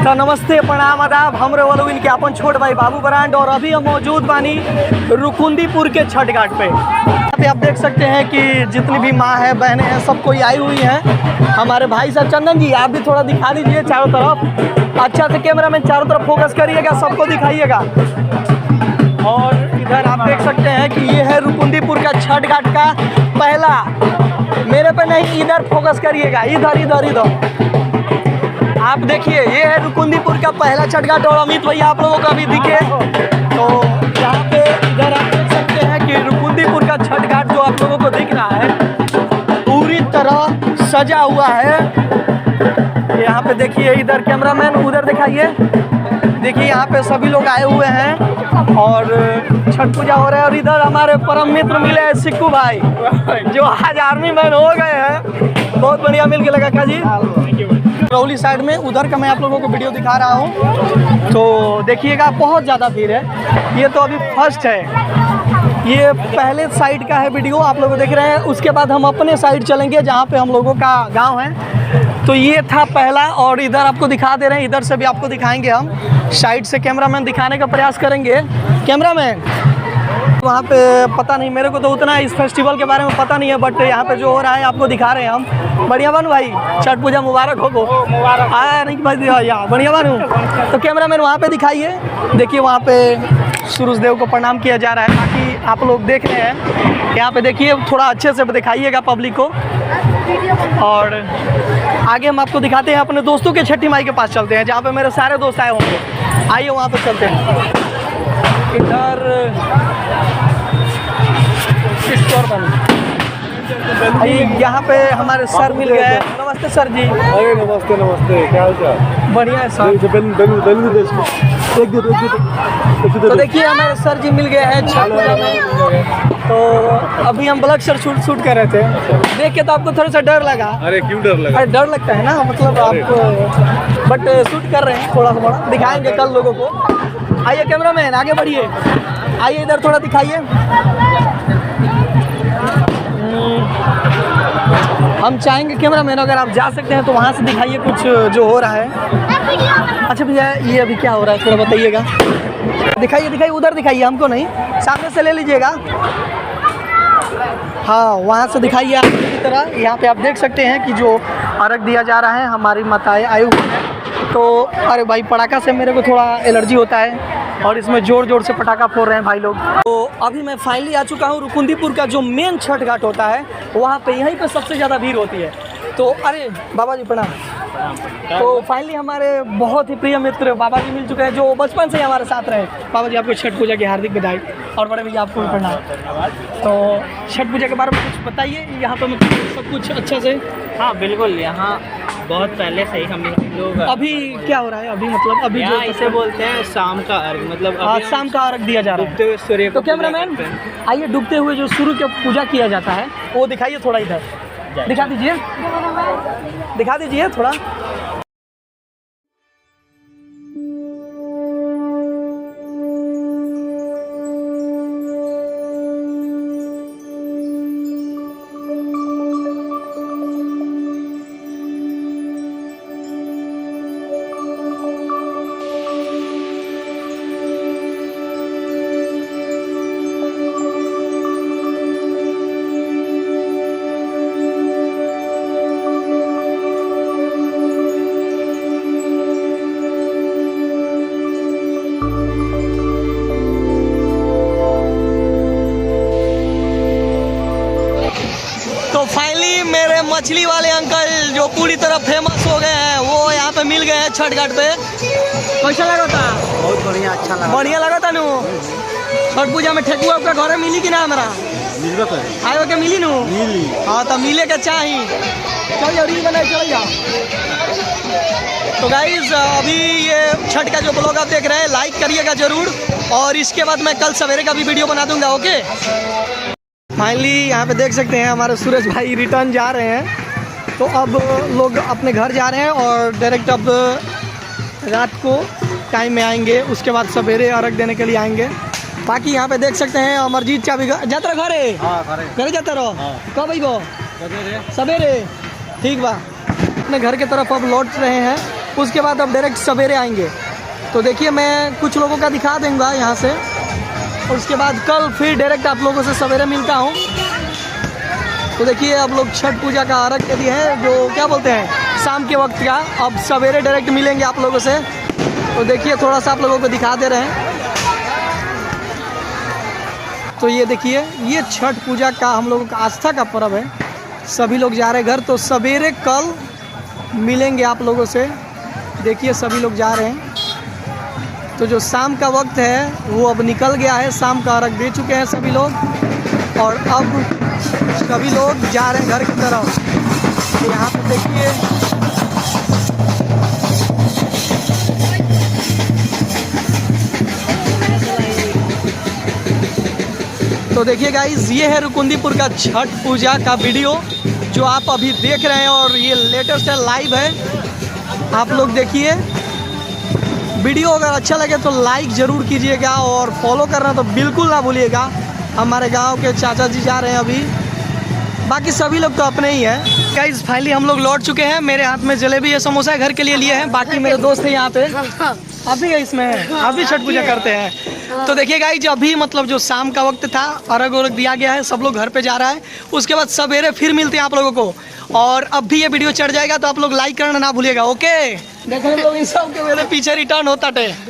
तो नमस्ते प्रणाम आदाब, हमरे वालों इनके अपन छोट भाई बाबू ब्रांड। और अभी हम मौजूद बानी रुकुंदीपुर के छठ घाट पे। यहाँ पे आप देख सकते हैं कि जितनी भी माँ है, बहनें हैं, सब कोई आई हुई हैं। हमारे भाई साहब चंदन जी, आप भी थोड़ा दिखा दीजिए चारों तरफ, अच्छा से कैमरा मैन चारों तरफ फोकस करिएगा, सबको दिखाइएगा। और इधर आप देख सकते हैं कि ये है रुकुंदीपुर का छठ घाट का पहला, मेरे पे नहीं, इधर फोकस करिएगा, इधर इधर इधर आप देखिए, ये है रुकुंदीपुर का पहला छठ घाट। और अमित भैया आप लोगों को भी दिखे तो यहाँ पे इधर आप देख सकते हैं कि रुकुंदीपुर का छठ घाट जो आप लोगों को दिख रहा है पूरी तरह सजा हुआ है। यहाँ पे देखिए, इधर कैमरामैन उधर दिखाइए, देखिए यहाँ पे सभी लोग आए हुए हैं और छठ पूजा हो रहा है। और इधर हमारे परम मित्र मिले हैं सिक्कू भाई, जो आज आर्मी मैन हो गए हैं। बहुत बढ़िया मिल के लगा का जी। रौली साइड में उधर का मैं आप लोगों को वीडियो दिखा रहा हूँ, तो देखिएगा बहुत ज़्यादा भीड़ है। ये तो अभी फर्स्ट है, ये पहले साइड का है वीडियो आप लोग देख रहे हैं। उसके बाद हम अपने साइड चलेंगे जहाँ पे हम लोगों का गांव है। तो ये था पहला, और इधर आपको दिखा दे रहे हैं, इधर से भी आपको दिखाएंगे हम। साइड से कैमरामैन दिखाने का प्रयास करेंगे। कैमरामैन वहाँ पे पता नहीं, मेरे को तो उतना इस फेस्टिवल के बारे में पता नहीं है, बट यहाँ पे जो हो रहा है आपको दिखा रहे हैं हम। बढ़िया बनू भाई, छठ पूजा मुबारक हो। आया नहीं भाई, यहाँ बढ़िया बनू। तो कैमरामैन वहाँ पे दिखाइए, देखिए वहाँ पे सूरज देव को प्रणाम किया जा रहा है। बाकी आप लोग देख रहे हैं यहाँ पे, देखिए थोड़ा अच्छे से दिखाइएगा पब्लिक को। और आगे हम आपको दिखाते हैं अपने दोस्तों के छठी माई के पास चलते हैं, जहाँ पे मेरे सारे दोस्त आए होंगे। आइए वहाँ पे चलते हैं। इधर यहाँ पे हमारे सर मिल गए। नमस्ते सर जी। अरे नमस्ते नमस्ते, क्या हाल चाल? बढ़िया है सर। तो देखिए हमारे सर जी मिल गए हैं छठ पूजा में। तो अभी हम ब्लॉग शूट कर रहे थे, देख के तो आपको थोड़ा सा डर लगा? अरे क्यों डर लगा? अरे डर लगता है ना, मतलब आपको, बट शूट कर रहे हैं, थोड़ा थोड़ा दिखाएंगे कल लोगों को। आइए कैमरामैन आगे बढ़िए, आइए इधर थोड़ा दिखाइए। हम चाहेंगे कैमरामैन अगर आप जा सकते हैं तो वहाँ से दिखाइए कुछ जो हो रहा है। अच्छा भैया, ये अभी क्या हो रहा है थोड़ा बताइएगा। दिखाइए दिखाइए, उधर दिखाइए, हमको नहीं, सामने से ले लीजिएगा। हाँ वहाँ से दिखाइए आप की तरह। यहाँ पे आप देख सकते हैं कि जो अर्घ दिया जा रहा है, हमारी माताएं आई हुई हैं। तो अरे भाई, पटाखा से मेरे को थोड़ा एलर्जी होता है और इसमें ज़ोर ज़ोर से पटाखा फोड़ रहे हैं भाई लोग। तो अभी मैं फाइनली आ चुका हूँ रुकुंदीपुर का जो मेन छठ घाट होता है वहाँ पे, यहीं पे सबसे ज़्यादा भीड़ होती है। तो अरे बाबा जी प्रणाम। तो फाइनली हमारे बहुत ही प्रिय मित्र बाबा जी मिल चुके हैं, जो बचपन से ही हमारे साथ रहे। बाबा जी आपको छठ पूजा की हार्दिक बधाई, और बड़े भैया आपको भी प्रणाम। तो छठ पूजा के बारे में कुछ बताइए, यहाँ पर मतलब सब कुछ अच्छा से? हाँ बिल्कुल, यहाँ बहुत पहले से ही हम लोग। अभी क्या हो रहा है अभी, मतलब अभी जो इसे बोलते हैं शाम का अर्घ, मतलब आज शाम का अर्घ दिया जा रहा है डूबते हुए सूर्य को। तो कैमरामैन आइए, डूबते हुए जो सूर्य की पूजा किया जाता है वो दिखाइए थोड़ा, इधर दिखा दीजिए, दिखा दीजिए थोड़ा। तो फाइनली मेरे मछली वाले अंकल जो पूरी तरह फेमस हो गए हैं, वो यहाँ पे मिल गए हैं छठ घाट पे। कैसा लगा था? बहुत बढ़िया, अच्छा लगा। बढ़िया लगा था नू। छठ पूजा में ठेकुआ आपका घर मिली कि ना? हमारा आयो के मिली नू। हाँ तो मिले के चाही। चल जाओ, रील बनाए चल जाओ। तो गाइज अभी ये छठ का जो ब्लॉग आप देख रहे हैं, लाइक करिएगा जरूर, और इसके बाद मैं कल सवेरे का भी वीडियो बना दूंगा। ओके, फाइनली यहाँ पे देख सकते हैं हमारे सूरज भाई रिटर्न जा रहे हैं। तो अब लोग अपने घर जा रहे हैं और डायरेक्ट अब रात को टाइम में आएंगे, उसके बाद सवेरे अर्घ देने के लिए आएंगे। बाकी यहाँ पे देख सकते हैं अमरजीत चाबी जाता रहो घरे। घरे जाता रहो। कब आई गो? सवेरे। ठीक बा, अपने घर की तरफ अब लौट रहे हैं। उसके बाद अब डायरेक्ट सवेरे आएंगे। तो देखिए मैं कुछ लोगों का दिखा दूँगा यहाँ से, और उसके बाद कल फिर डायरेक्ट आप लोगों से सवेरे मिलता हूँ। तो देखिए अब लोग छठ पूजा का अर्घ के दिए हैं, जो क्या बोलते हैं शाम के वक्त का। अब सवेरे डायरेक्ट मिलेंगे आप लोगों से। तो देखिए थोड़ा सा आप लोगों को दिखा दे रहे हैं। तो ये देखिए ये छठ पूजा का हम लोगों का आस्था का पर्व है। सभी लोग जा रहे हैं घर, तो सवेरे कल मिलेंगे आप लोगों से। देखिए सभी लोग जा रहे हैं। तो जो शाम का वक्त है वो अब निकल गया है, शाम का अर्घ दे चुके हैं सभी लोग, और अब सभी लोग जा रहे हैं घर की तरफ। तो यहाँ पे देखिए तो देखिए गाइस ये है रुकुंदीपुर का छठ पूजा का वीडियो जो आप अभी देख रहे हैं, और ये लेटेस्ट है, लाइव है। आप लोग देखिए वीडियो अगर अच्छा लगे तो लाइक ज़रूर कीजिएगा, और फॉलो करना तो बिल्कुल ना भूलिएगा। हमारे गांव के चाचा जी जा रहे हैं अभी, बाकी सभी लोग तो अपने ही हैं। गाइस फाइनली हम लोग लौट चुके हैं। मेरे हाथ में जलेबी है, समोसा घर के लिए लिए हैं। बाकी मेरे दोस्त हैं यहाँ पे, आप भी इसमें हैं, आप भी छठ पूजा करते हैं। तो देखिए गाइस अभी मतलब जो शाम का वक्त था, अर्घ वर्घ दिया गया है, सब लोग घर पे जा रहा है। उसके बाद सवेरे फिर मिलते हैं आप लोगों को। और अब भी ये वीडियो चढ़ जाएगा तो आप लोग लाइक करना ना भूलिएगा। ओके देखो लोग इन सब के मेरे पीछे रिटर्न होता है।